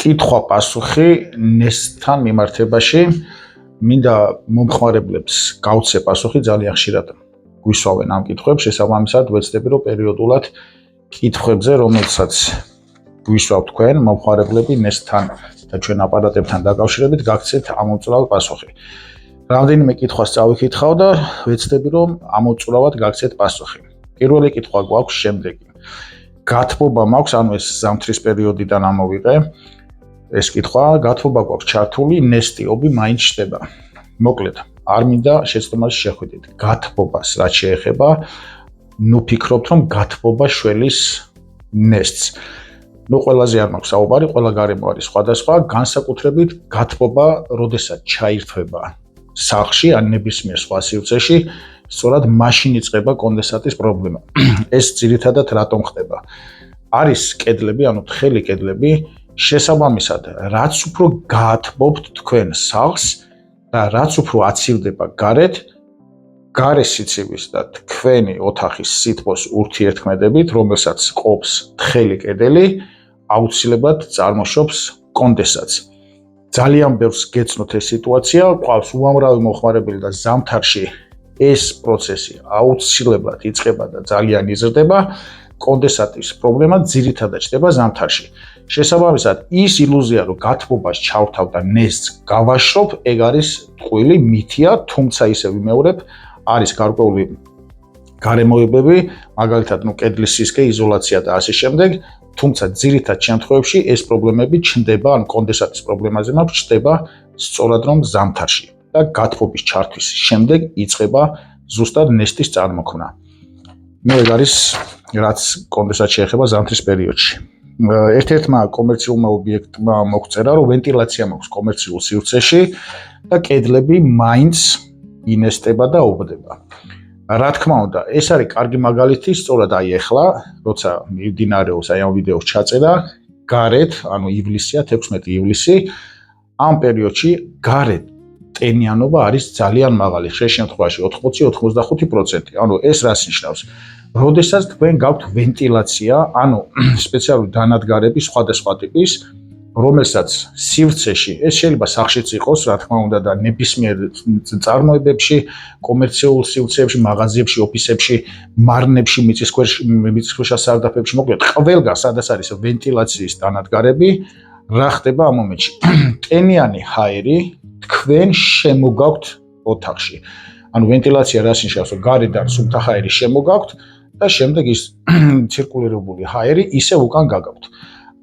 კითხვა-პასუხი ნესტთან მიმართებაში მინდა მომხმარებლებს გავცე პასუხი ძალიან ხშირად გვისვავენ ამ კითხვებს, შესაბამისად ვეცდები რომ პერიოდულად კითხვებზე, რომელსაც გვისვავთ თქვენ მომხმარებლები ნესტთან და ჩვენ აპარატებთან დაკავშირებით გაგცეთ ამოწურავ პასუხი. რამდენიმე კითხვას წავიკითხავ და ვეცდები რომ ამოწურავად გაგცეთ პასუხი. პირველი კითხვა გვაქვს შემდეგი. გათბობა მაქვს, ანუ ეს ზამთრის პერიოდიდან ამოვიღე. ეს კითხვა, გათბობა გვაქვს ჩართული, ნესტიობი მაინც ჩდება. მოკლედ, არ მინდა შეცდომაში შეხვიდეთ. გათბობას რაც შეეხება, ნუ ფიქრობთ რომ გათბობა შველის ნესტს. ყველაზე არ მაქვს საუბარი, ყველა გარემო არის სხვადასხვა, განსაკუთრებით გათბობა, როდესაც ჩაირთვება სახლში ან ნებისმიერ სხვა სივრცეში, სწორად მაშინ იწყება კონდენსატის პრობლემა. ეს ძირითადად რატომ ხდება? არის კედლები, ანუ თხელი კედლები, შესაბამისად, რაც უფრო გაათბობთ თქვენ სახლს და რაც უფრო აცივდება გარეთ, გარე სიცივის და თქვენი ოთახის სითბოს ურთიერთქმედებით, რომელსაც ყოფს თხელი კედელი, აუცილებლად წარმოშობს კონდენსატს. ძალიან ბევრს გეცნოთ ეს სიტუაცია, ყავს უამრავი მომხმარებელი და ზამთარში ეს პროცესი აუცილებლად იწყება და ძალიან იზრდება. კონდენსატის პრობლემა ძირითადად ჩნდება ზამთარში. შესაბამისად, ის ილუზია, რომ გათბობას ჩავთავ და ნესტს გავაშრობ, ეგ არის ტყუილი მითია, თუმცა ისე ვიმეორებ, არის გარკვეული გარემოებები, მაგალითად, კედლის სისქე, იზოლაცია და ასე შემდეგ, თუმცა ძირითად შემთხვევებში ეს პრობლემები ჩნდება, ან კონდენსატის პრობლემაზე მაქვს ჩნდება სწორად რომ ზამთარში და გათბობის ჩართვის შემდეგ იწყება ზუსტად ნესტის წარმოქმნა. ეგ არის რაც კონდენსატს შეეხება ზამთრის პერიოდში. ერთ-ერთმა კომერციულმა ობიექტმა მოგწერა, რომ ვენტილაცია მაქვს კომერციულ სივრცეში და კედლები მაინც ინესტება და უბდება. რა თქმა უნდა, ეს არის კარგი მაგალითი, სწორად აი ახლა, როცა მიმდინარეობს აი ამ ვიდეოს ჩაწერა, გარეთ, ანუ ივლისია, 16 ივლისი, ამ პერიოდში გარეთ ტენიანობა არის ძალიან მაღალი, ხშირ შემთხვევაში 80-85%. ანუ ეს რას ნიშნავს? როდესაც თქვენ გაქვთ ვენტილაცია, ანუ სპეციალური დანადგარები სხვადასხვა ტიპის, რომელსაც სივრცეში, ეს შეიძლება სახლშიც იყოს, რა თქმა უნდა და ნებისმიერ წარმოებებში, კომერციულ სივრცეებში, მაღაზიებში, ოფისებში, მარნებში, მიწისქვეშა სარდაფებში, მოკლედ ყველგან, სადაც არის ვენტილაციის დანადგარები, რა ხდება ამ მომენტში? ტენიანი ჰაერი თქვენ შემოგაქვთ ოთახში. ანუ ვენტილაცია რას ნიშნავს, რომ გარედან სუფთა ჰაერი შემოგაქვთ და შემდეგ ის ცირკულირებული ჰაერი ისევ უკან გაგაქვთ.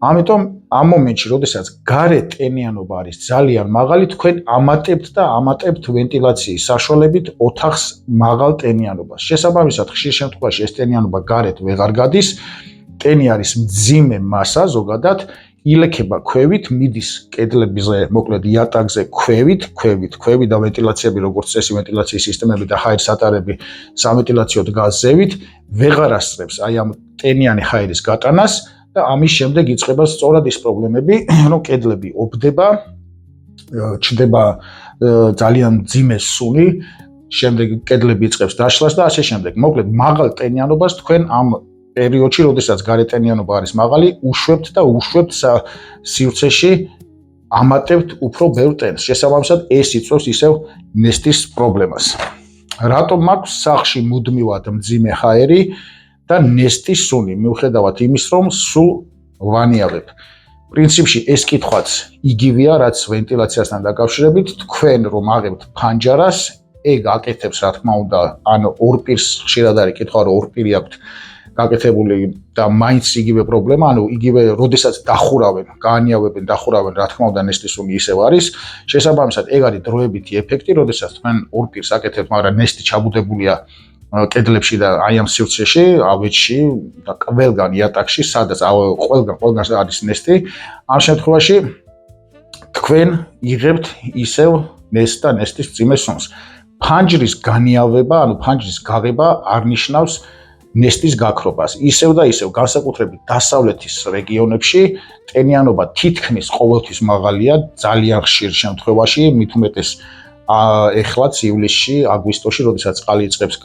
ამიტომ ამ მომენტში, როდესაც გარე ტენიანობა არის ძალიან მაღალი, თქვენ ამატებთ ვენტილაციის საშუალებით ოთახს მაღალ ტენიანობას. შესაბამისად, ხშირ შემთხვევაში ეს ტენიანობა გარეთ ვეღარ გადის, ტენი არის მძიმე მასა ზოგადად, ილექება ქვევით, მიდის კედლებზე, მოკლედ იატაკზე ქვევით და ვენტილაციები, როგორც წესი ვენტილაციის სისტემები და ჰაერის ატარები სამვენტილაციო დგას ზევით, ვეღარ ასწრებს აი ამ ტენიანი ჰაერის გატანას და ამის შემდეგ იწყება სწორად ის პრობლემები, რომ კედლები ობდება, ჩნდება ძალიან მძიმე სუნი, შემდეგ კედლები იწყებს დაშლას და ასე შემდეგ. მოკლედ, მაღალ ტენიანობას თქვენ ამ პერიოდში, როდესაც გარე ტენიანობა არის მაღალი, უშვებთ სივრცეში ამატებთ უფრო ბევრ ტენს. შესაბამისად, ეს იწვევს ისევ ნესტის პრობლემას. რატომ მაქვს სახლში მუდმივად მძიმე ჰაერი და ნესტის სუნი, მიუხედავად იმის, რომ სულ ვანიავებ. პრინციპში ეს კითხვაც იგივეა, რაც ვენტილაციასთან დაკავშირებით, თქვენ რომ აღებთ ფანჯარას, ეგ აკეთებს, რა თქმა უნდა, ან ორ პირს ხშირად არის კითხვა, რომ ორ პირი აქვთ გაკეთებული და მაინც იგივე პრობლემა, ანუ იგივე, როდესაც გაანიავებენ, დახურავენ, რა თქმა უნდა, ნესტის სუნი ისევ არის. შესაბამისად, ეგ არის დროებითი ეფექტი, როდესაც თქვენ ორ პირს აკეთებთ, მაგრამ ნესტი ჩაბუდებულია კედლებში და აი ამ სივრცეში, ავეჯში და ყველგან იატაკში, სადაც ყველგან არის ნესტი, ამ შემთხვევაში თქვენ იღებთ ისევ ნესტს და ნესტის მძიმე სუნს. ფანჯრის განიავება, ანუ ფანჯრის გაღება არ ნიშნავს ნესტის გაქრობას. ისევ და ისევ, განსაკუთრებით დასავლეთის რეგიონებში, ტენიანობა თითქმის ყოველთვის მაღალია, ძალიან ხშირ შემთხვევაში, მით უმეტეს ეხლაც ივლისში, აგვისტოში, როდესაც წყალი იწყებს,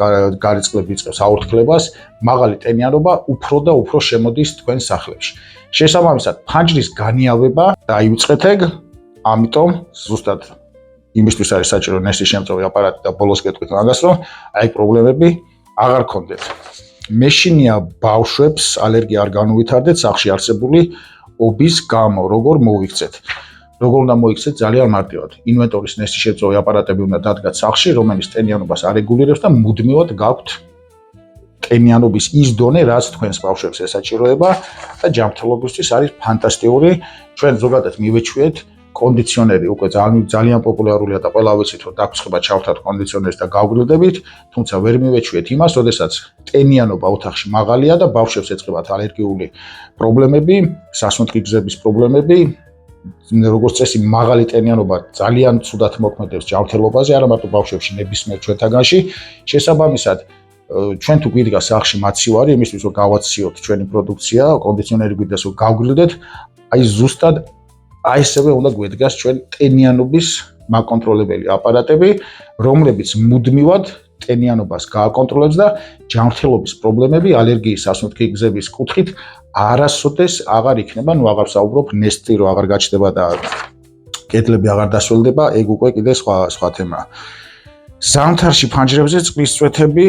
გარიწყლები იწყებს აორთქლებას, მაღალი ტენიანობა უფრო და უფრო შემოდის თქვენ სახლებში. შესაბამისად, ფანჯრის განიავება დაივიწყეთ ეგ, ამიტომ ზუსტად იმისთვის არის საჭირო ნესტის შემწოვი აპარატი და ბოლოს გეტყვით მაგას, რომ აი პრობლემები აღარ გქონდეთ. მეშინია ბავშვებს ალერგია არ განუვითარდეთ სახლში არსებული ობის გამო, როგორ მოვიქცეთ. როგორ უნდა მოიქცეთ ძალიან მარტივად. ინვენტორის ნესტის შემწოვი აპარატები უნდა დადგათ სახლში, რომელიც ტენიანობას არეგულირებს და მუდმივად გაქვთ ტენიანობის ის დონე, რაც თქვენს ბავშვებს ესაჭიროება და ჯანმრთელობისთვის არის ფანტასტიკური. ჩვენ ზოგადად მივეჩვიეთ კონდიციონერი უკვე ძალიან პოპულარულია და ყველა ვიცით რომ დაგვსხება ჩავთათ კონდიციონერს და გავგრძელდებით, თუმცა ვერ მივეჩვიეთ იმას, როდესაც ტენიანობა ოთახში მაღალია და ბავშვებს ეწყებათ ალერგიული პრობლემები, სასუნთქი გზების პრობლემები, როგორც წესი მაღალი ტენიანობა ძალიან ცუდად მოქმედებს ჯანმრთელობაზე, არა მარტო ბავშვებში, ნებისმიერ ჩვენთაგანში. შესაბამისად, ჩვენ თუ გვიდგა სახლში მაცივარი, იმისთვის რომ გავაცციოთ ჩვენი პროდუქცია, კონდიციონერი გვიდგას რომ გავგრძელდეთ, აი ზუსტად აი ესევე უნდა გვედგას ჩვენ ტენიანობის მაკონტროლებელი აპარატები, რომლებიც მუდმივად ტენიანობას გააკონტროლებს და ჯანმრთელობის პრობლემები, ალერგიის, სასუნთქი გზების კუთხით არასოდეს აღარ იქნება, ნუ აღარ ვსაუბრობ ნესტი რომ აღარ გაჩნდება და კედლები აღარ დასველდება, ეგ უკვე კიდე სხვა თემაა. ზამთარში ფანჯრებზე წყლის წვეთები,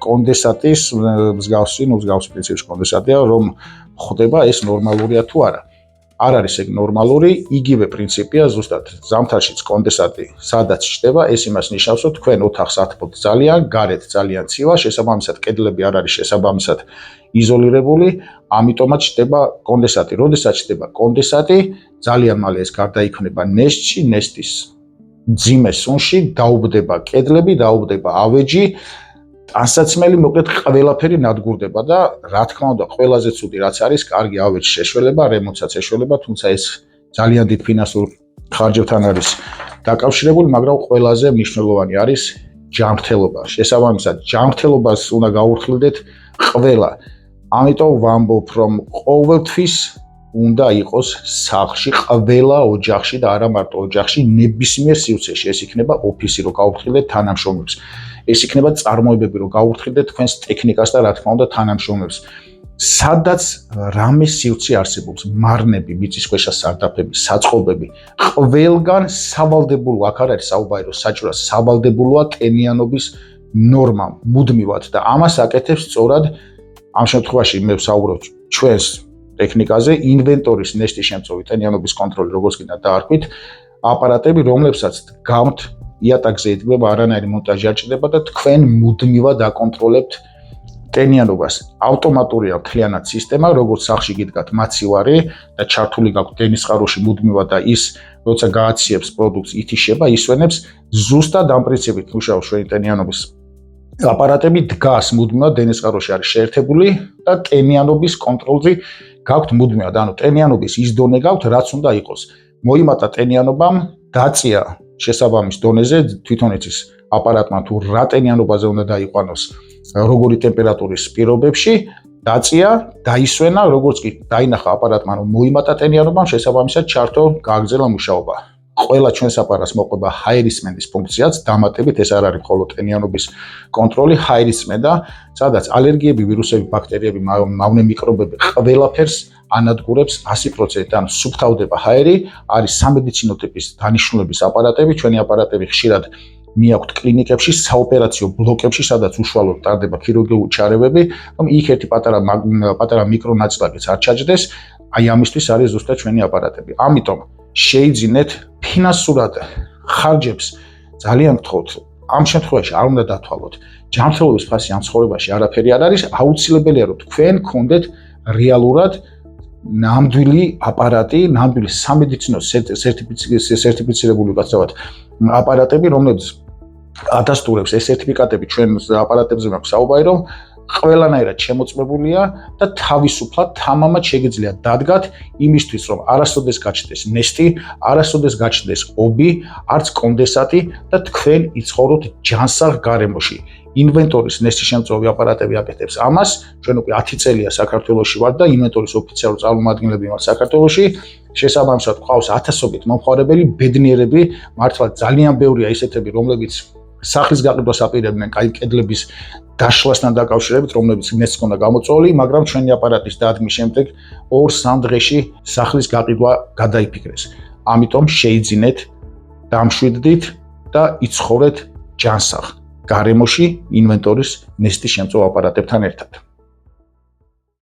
კონდენსატის მსგავსი პრინციპში კონდენსატია, რომ ხდება ეს ნორმალურია თუ არა. არ არის ეგ ნორმალური, იგივე პრინციპია ზუსტად. ზამთარშიც კონდენსატი სადაც ჩნდება, ეს იმას ნიშნავს, რომ თქვენ ოთახს ათბობთ ძალიან, გარეთ ძალიან ცივა, შესაბამისად კედლები არ არის შესაბამისად იზოლირებული, ამიტომაც ჩნდება კონდენსატი. როდესაც ჩნდება კონდენსატი, ძალიან მალე ეს გარდაიქმნება ნესტში, ნესტის მძიმე სუნში, დაუბდება კედლები, დაუბდება ავეჯი, ტანსაცმელი, მოკლედ ყველაფერი ნადგურდება და რა თქმა უნდა, ყველაზე ცუდი რაც არის, კარგი ავეჯის შეშველება, რემონტსაც შეშველება, თუმცა ეს ძალიან დიდ ფინანსურ ხარჯებთან არის დაკავშირებული, მაგრამ ყველაზე მნიშვნელოვანი არის ჯანმრთელობა. შესაბამისად, ჯანმრთელობას უნდა გაურთულდეთ ყველა. ამიტომ ვამბობ, რომ ყოველთვის უნდა იყოს სახლში, ყველა ოჯახში და არა მარტო ოჯახში, ნებისმიერ სივრცეში, ეს იქნება ოფისი, რომ გაურთულდეთ თანამშრომლებს. ეს იქნება წარმოებები, რომ გაურთულდეთ თქვენს ტექნიკას და რა თქმა უნდა თანამშრომლებს. სადაც რამე სივრცე არსებობს, მარნები, მიწისქვეშა სარდაფები, საწყობები, ყველგან სავალდებულო, აქ არ არის საუბარი, რომ საჭიროა სავალდებულოა ტენიანობის ნორმა მუდმივად და ამას აკეთებს სწორად ამ შემთხვევაში მე ვსაუბრობ ჩვენს ტექნიკაზე, ინვენტორის ნესტის შემწოვი ტენიანობის კონტროლი, როგორც კიდე დაარქვით, აპარატები, რომლებსაც გამთ იატაკზე იდგება, არანაირი მონტაჟი არ ჭირდება და თქვენ მუდმივად აკონტროლებთ ტენიანობას. ავტომატურია მთლიანად სისტემა, როგორც სახლში გიდგათ მაცივარი და ჩართული გაქვთ დენის წყაროში მუდმივად და ის, როცა გააციებს პროდუქტს, ითიშება, ისვენებს, ზუსტად ამ პრინციპით მუშაობს ჩვენი ტენიანობის აპარატები, დგას მუდმივად დენის წყაროში არის შეერთებული და ტენიანობის კონტროლზე გაქვთ მუდმივად, ანუ ტენიანობის ის დონე გაქვთ, რაც უნდა იყოს. მოიმატა ტენიანობამ, დაწია შესაბამის დონეზე, თვითონ იცის აპარატმა თუ რა ტენიანობაზე უნდა დაიყვანოს, როგორი ტემპერატურის პირობებში, დაწია, დაისვენა, როგორც კი დაინახა აპარატმა, რომ მოიმატა ტენიანობამ, შესაბამისად ჩართო, გააგრძელა მუშაობა. ყველა ჩვენს აპარატს მოყვება ჰაირისმენდის ფუნქციაც, დამატებით ეს არ არის მხოლოდ ტენიანობის კონტროლი, ჰაირისმენდა, სადაც ალერგიები, ვირუსები, ბაქტერიები, მავნე მიკრობები ყველაფერს ანადგურებს 100%, ანუ სუფთავდება ჰაერი, არის სამედიცინო ტიპის დანიშნულების აპარატები, ჩვენი აპარატები ხშირად მიაქვთ კლინიკებში, საოპერაციო ბლოკებში, სადაც უშუალოდ ტარდება ქირურგიული ჩარევები, რომ იქ ერთი პატარა მიკრონაწილაკიც არ ჩაჯდეს, აი ამისთვის არის ზუსტად ჩვენი აპარატები. ამიტომ შეიძინეთ ფინანსურად ხარჯებს ძალიან გთხოვთ. ამ შემთხვევაში არ უნდა დათვალოთ. ჯანმრთელობის ფასი ამ ცხოვრებაში არაფერი არ არის, აუცილებელია რომ თქვენ გქონდეთ რეალურად ნამდვილი აპარატი, ნამდვილი სამედიცინო სერტიფიცირებული გასავთ აპარატები, რომლებიც ადასტურებს ეს სერტიფიკატები ჩვენ აპარატებზე მაქვს საუბარი, რომ ყველანაირად შემოწმებულია და თავისუფლად თამამად შეგიძლიათ დადგათ იმისთვის, რომ არასოდეს გაჩნდეს ნესტი, არასოდეს გაჩნდეს ობი, არც კონდენსატი და თქვენ იცხოვროთ ჯანსაღ გარემოში. ინვენტორის ნესტის შემწოვი აპარატები აკეთებს ამას, ჩვენ უკვე 10 წელია საქართველოში ვართ და ინვენტორის ოფიციალურ წარმომადგენლები ვართ საქართველოში. შესაბამისად, ყავს ათასობით მომხმარებელი, ბედნიერები, მართლა ძალიან ბევრია ისეთები, რომლებიც სახლის გაყიდვას აპირებდნენ, კედლების დაშლასთან დაკავშირებით, რომლებიც ნესტს ჰქონდა გამოწვეული, მაგრამ ჩვენი აპარატის დადგმის შემდეგ 2-3 დღეში სახლის გაყიდვა გადაიფიქრეს. ამიტომ შეიძინეთ, დამშვიდდით და იცხოვრეთ ჯანსაღ გარემოში ინვენტორის ნესტის შემწვევ აპარატებთან ერთად.